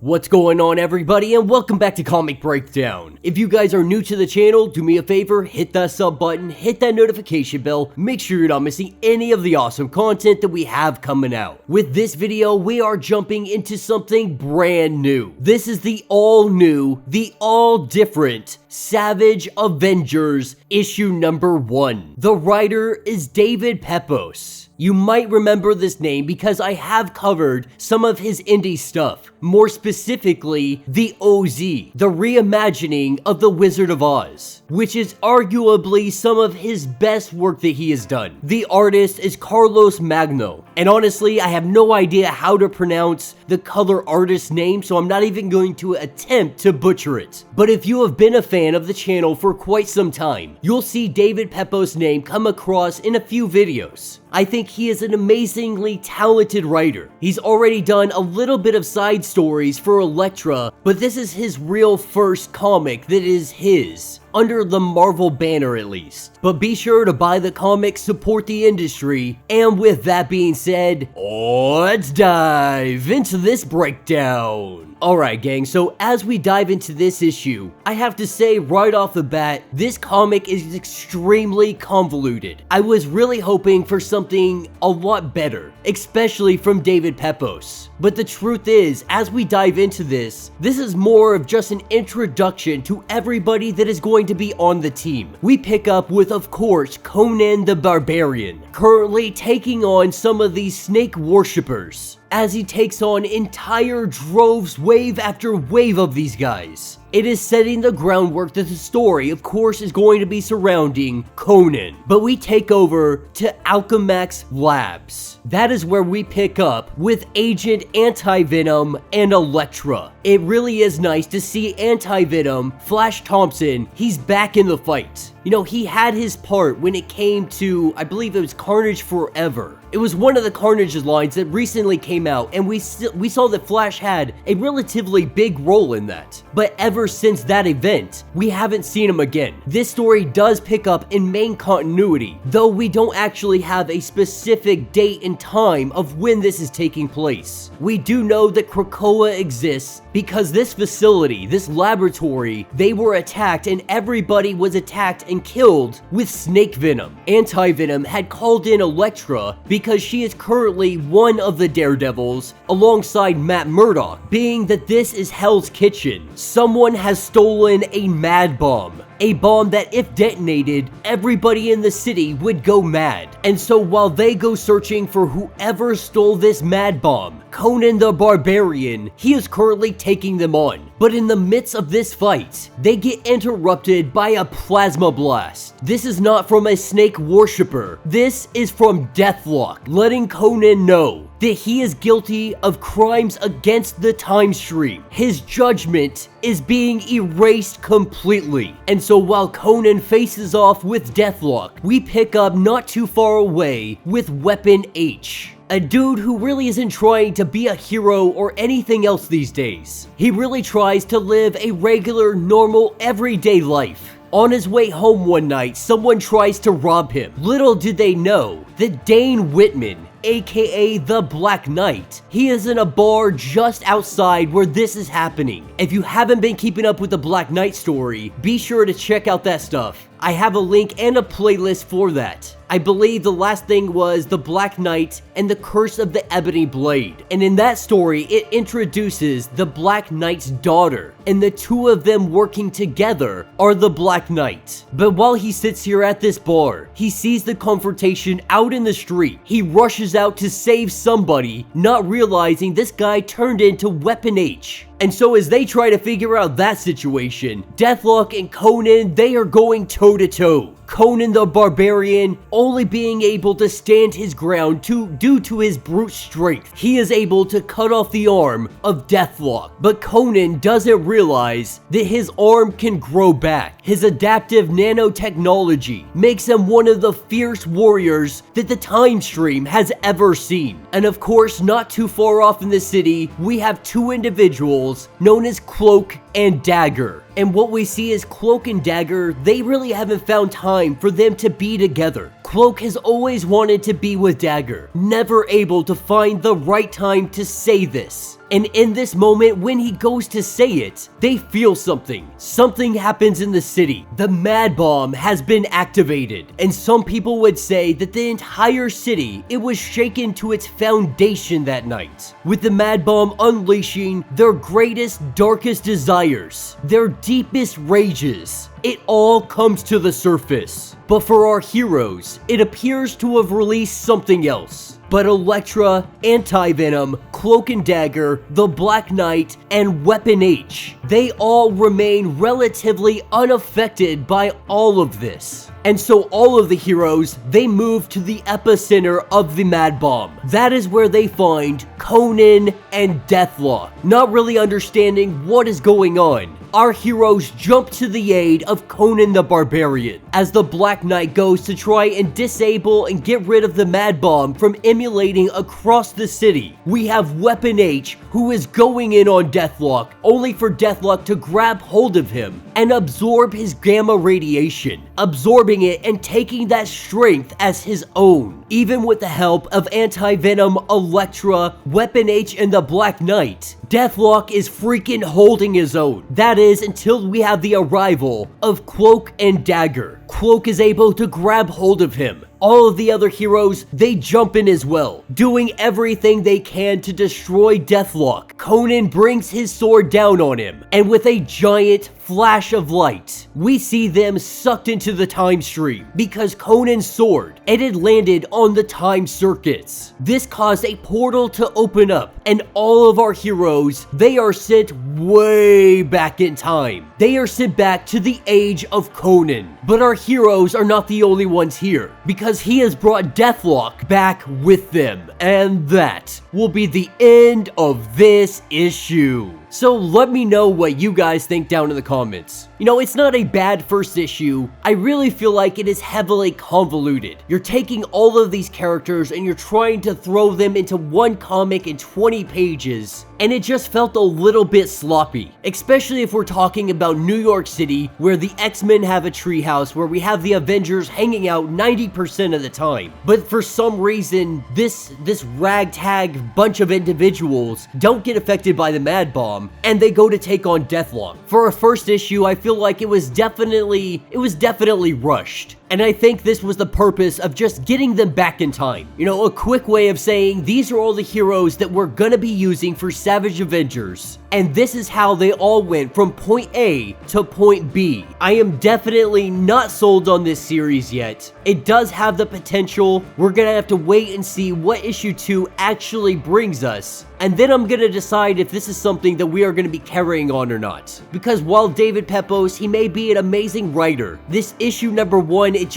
What's going on, everybody, and welcome back to Comic Breakdown. If you guys are new to the channel, do me a favor, hit that sub button, hit that notification bell, make sure you're not missing any of the awesome content that we have coming out. With this video, we are jumping into something brand new. This is the all-new, the all-different Savage Avengers issue number 1. The writer is David Pepose. You might remember this name because I have covered some of his indie stuff, more specifically the OZ, the reimagining of The Wizard of Oz, which is arguably some of his best work that he has done. The artist is Carlos Magno, and honestly, I have no idea how to pronounce the color artist's name, so I'm not even going to attempt to butcher it. But if you have been a fan of the channel for quite some time, you'll see David Pepose's name come across in a few videos. I think he is an amazingly talented writer. He's already done a little bit of side stories for Elektra, but this is his real first comic that is his, under the Marvel banner at least. But be sure to buy the comic, support the industry, and with that being said, let's dive into this breakdown. Alright gang, so as we dive into this issue, I have to say right off the bat, this comic is extremely convoluted. I was really hoping for something a lot better, especially from David Pepose. But the truth is, as we dive into this is more of just an introduction to everybody that is going to be on the team. We pick up with, of course, Conan the Barbarian, currently taking on some of these snake worshippers, as he takes on entire droves, wave after wave of these guys. It is setting the groundwork that the story, of course, is going to be surrounding Conan. But we take over to Alchemax Labs. That is where we pick up with Agent Anti-Venom and Elektra. It really is nice to see Anti-Venom, Flash Thompson, he's back in the fight. You know, he had his part when it came to, I believe it was Carnage Forever. It was one of the Carnage lines that recently came out, and we saw that Flash had a relatively big role in that. But ever since that event, we haven't seen him again. This story does pick up in main continuity, though we don't actually have a specific date and time of when this is taking place. We do know that Krakoa exists because this facility, this laboratory, they were attacked and everybody was attacked and killed with snake venom. Anti-Venom had called in Elektra because she is currently one of the Daredevils alongside Matt Murdock, being that this is Hell's Kitchen. Someone has stolen a mad bomb. A bomb that if detonated, everybody in the city would go mad. And so while they go searching for whoever stole this mad bomb, Conan the Barbarian, he is currently taking them on. But in the midst of this fight, they get interrupted by a plasma blast. This is not from a snake worshipper. This is from Deathlok, letting Conan know that he is guilty of crimes against the time stream. His judgment is being erased completely. And so while Conan faces off with Deathlok, we pick up not too far away with Weapon H. A dude who really isn't trying to be a hero or anything else these days. He really tries to live a regular, normal, everyday life. On his way home one night, someone tries to rob him. Little did they know that Dane Whitman, aka the Black Knight, he is in a bar just outside where this is happening. If you haven't been keeping up with the Black Knight story, be sure to check out that stuff. I have a link and a playlist for that. I believe the last thing was The Black Knight and the Curse of the Ebony Blade. And in that story, it introduces the Black Knight's daughter, and the two of them working together are the Black Knight. But while he sits here at this bar, he sees the confrontation out in the street. He rushes out to save somebody, not realizing this guy turned into Weapon H. And so as they try to figure out that situation, Deathlok and Conan, they are going toe-to-toe. Conan the Barbarian only being able to stand his ground due to his brute strength. He is able to cut off the arm of Deathlok, but Conan doesn't realize that his arm can grow back. His adaptive nanotechnology makes him one of the fierce warriors that the time stream has ever seen. And of course, not too far off in the city, we have two individuals known as Cloak and Dagger. And what we see is Cloak and Dagger, they really haven't found time for them to be together. Cloak has always wanted to be with Dagger, never able to find the right time to say this. And in this moment, when he goes to say it, they feel something. Something happens in the city. The mad bomb has been activated. And some people would say that the entire city, it was shaken to its foundation that night. With the mad bomb unleashing their greatest, darkest desires, their deepest rages. It all comes to the surface. But for our heroes, it appears to have released something else. But Elektra, Anti-Venom, Cloak and Dagger, the Black Knight, and Weapon H, they all remain relatively unaffected by all of this. And so all of the heroes, they move to the epicenter of the mad bomb. That is where they find Conan and Deathlok. Not really understanding what is going on, our heroes jump to the aid of Conan the Barbarian as the Black Knight goes to try and disable and get rid of the mad bomb from emulating across the city. We have Weapon H, who is going in on Deathlok, only for Deathlok to grab hold of him and absorb his gamma radiation, absorbing it and taking that strength as his own. Even with the help of Anti-Venom, Elektra, Weapon H, and the Black Knight, Deathlok is freaking holding his own. That is until we have the arrival of Cloak and Dagger. Cloak is able to grab hold of him. All of the other heroes, they jump in as well, doing everything they can to destroy Deathlok. Conan brings his sword down on him, and with a giant flash of light, we see them sucked into the time stream because Conan's sword, it had landed on the time circuits. This caused a portal to open up, and all of our heroes, they are sent way back in time. They are sent back to the age of Conan. But our heroes are not the only ones here, because he has brought Deathlok back with them. And that will be the end of this issue. So let me know what you guys think down in the comments. You know, it's not a bad first issue. I really feel like it is heavily convoluted. You're taking all of these characters and you're trying to throw them into one comic in 20 pages, and it just felt a little bit sloppy. Especially if we're talking about New York City, where the X-Men have a treehouse, where we have the Avengers hanging out 90% of the time. But for some reason, this ragtag bunch of individuals don't get affected by the mad bomb, and they go to take on Deathlok. For a first issue, I feel like it was definitely rushed. And I think this was the purpose of just getting them back in time. You know, a quick way of saying these are all the heroes that we're gonna be using for Savage Avengers. And this is how they all went from point A to point B. I am definitely not sold on this series yet. It does have the potential. We're gonna have to wait and see what issue 2 actually brings us. And then I'm gonna decide if this is something that we are gonna be carrying on or not. Because while David Pepose, he may be an amazing writer, this issue number 1, it's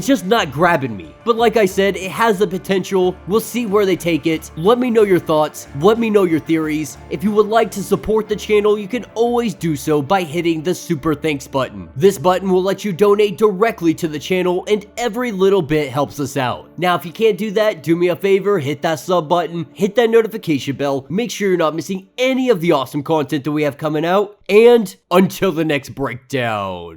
just not grabbing me. But like I said, it has the potential. We'll see where they take it. Let me know your thoughts. Let me know your theories. If you would like to support the channel, you can always do so by hitting the super thanks button. This button will let you donate directly to the channel, and every little bit helps us out. Now, if you can't do that, do me a favor, hit that sub button, hit that notification bell, make sure you're not missing any of the awesome content that we have coming out, and until the next breakdown.